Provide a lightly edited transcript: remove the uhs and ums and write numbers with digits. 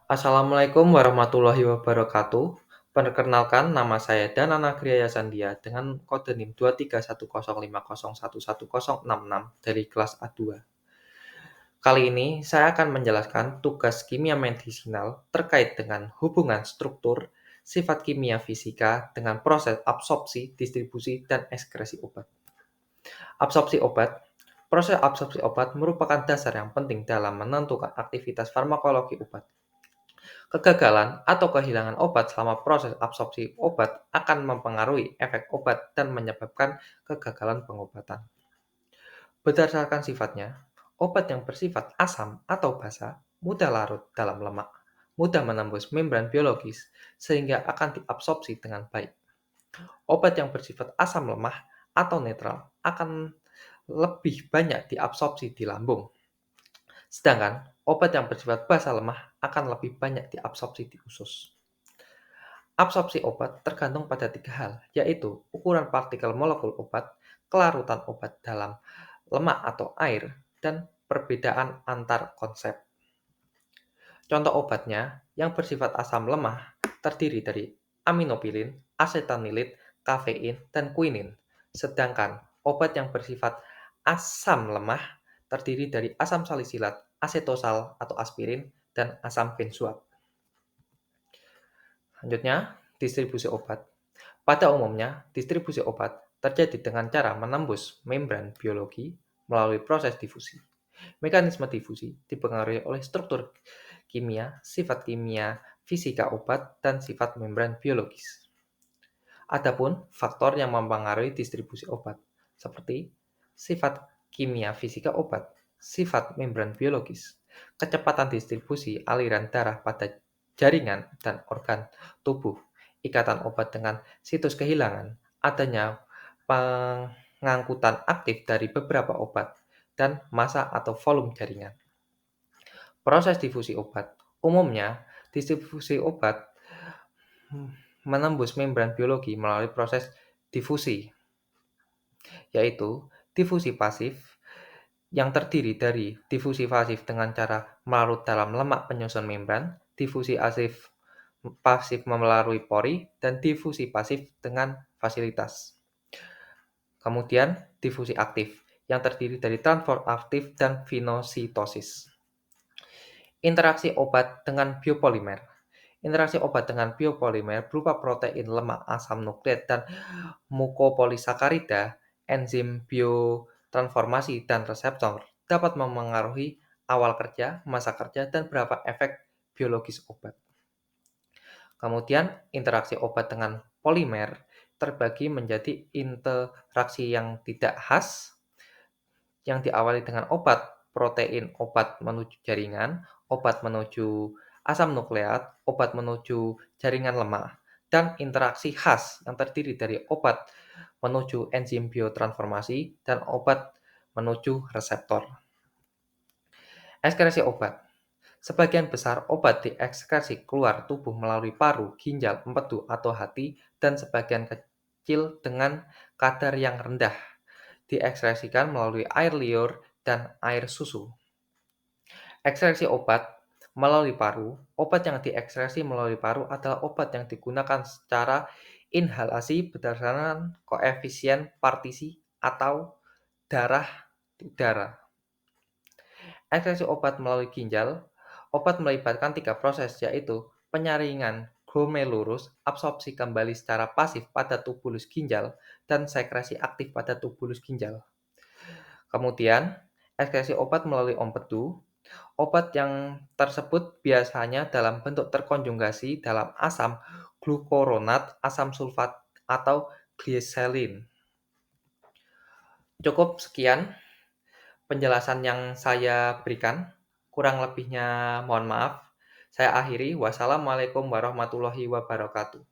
Assalamualaikum warahmatullahi wabarakatuh. Perkenalkan, nama saya Danana Griaya Sandia dengan kode NIM 23105011166 dari kelas A2. Kali ini saya akan menjelaskan tugas kimia medisinal terkait dengan hubungan struktur, sifat kimia fisika dengan proses absorpsi, distribusi, dan ekskresi obat. Absorpsi obat. Proses absorpsi obat merupakan dasar yang penting dalam menentukan aktivitas farmakologi obat. Kegagalan atau kehilangan obat selama proses absorpsi obat akan mempengaruhi efek obat dan menyebabkan kegagalan pengobatan. Berdasarkan sifatnya, obat yang bersifat asam atau basa mudah larut dalam lemak, mudah menembus membran biologis sehingga akan diabsorpsi dengan baik. Obat yang bersifat asam lemah atau netral akan lebih banyak diabsorpsi di lambung. Sedangkan obat yang bersifat basa lemah akan lebih banyak diabsorpsi di usus. Absorpsi obat tergantung pada 3 hal, yaitu ukuran partikel molekul obat, kelarutan obat dalam lemak atau air, dan perbedaan antar konsep. Contoh obatnya yang bersifat asam lemah terdiri dari aminopilin, asetanilit, kafein, dan quinin. Sedangkan obat yang bersifat asam lemah terdiri dari asam salisilat, asetosal atau aspirin, dan asam benzoat. Selanjutnya, distribusi obat. Pada umumnya, distribusi obat terjadi dengan cara menembus membran biologi melalui proses difusi. Mekanisme difusi dipengaruhi oleh struktur kimia, sifat kimia, fisika obat, dan sifat membran biologis. Adapun faktor yang mempengaruhi distribusi obat, seperti sifat kimia fisika obat, sifat membran biologis, kecepatan distribusi aliran darah pada jaringan dan organ tubuh, ikatan obat dengan situs kehilangan, adanya pengangkutan aktif dari beberapa obat, dan massa atau volume jaringan. Proses difusi obat. Umumnya, distribusi obat menembus membran biologi melalui proses difusi, yaitu difusi pasif yang terdiri dari difusi pasif dengan cara melarut dalam lemak penyusun membran, difusi pasif melalui pori, dan difusi pasif dengan fasilitas. Kemudian difusi aktif yang terdiri dari transport aktif dan pinositosis. Interaksi obat dengan biopolimer. Interaksi obat dengan biopolimer berupa protein, lemak, asam nukleat, dan mukopolisakarida, enzim biotransformasi, dan reseptor dapat memengaruhi awal kerja, masa kerja, dan berapa efek biologis obat. Kemudian, interaksi obat dengan polimer terbagi menjadi interaksi yang tidak khas, yang diawali dengan obat protein, obat menuju jaringan, obat menuju asam nukleat, obat menuju jaringan lemak, dan interaksi khas yang terdiri dari obat menuju enzim biotransformasi dan obat menuju reseptor. Ekskresi obat. Sebagian besar obat diekskresi keluar tubuh melalui paru, ginjal, empedu, atau hati, dan sebagian kecil dengan kadar yang rendah diekskresikan melalui air liur dan air susu. Ekstraksi obat melalui paru. Obat yang diekskresi melalui paru adalah obat yang digunakan secara inhalasi berdasarkan koefisien partisi atau darah di udara. Ekstraksi obat melalui ginjal. Obat melibatkan 3 proses, yaitu penyaringan glomerulus, absorpsi kembali secara pasif pada tubulus ginjal, dan sekresi aktif pada tubulus ginjal. Kemudian, ekskresi obat melalui empedu. Obat yang tersebut biasanya dalam bentuk terkonjugasi dalam asam glukuronat, asam sulfat, atau gliserin. Cukup sekian penjelasan yang saya berikan. Kurang lebihnya mohon maaf. Saya akhiri. Wassalamualaikum warahmatullahi wabarakatuh.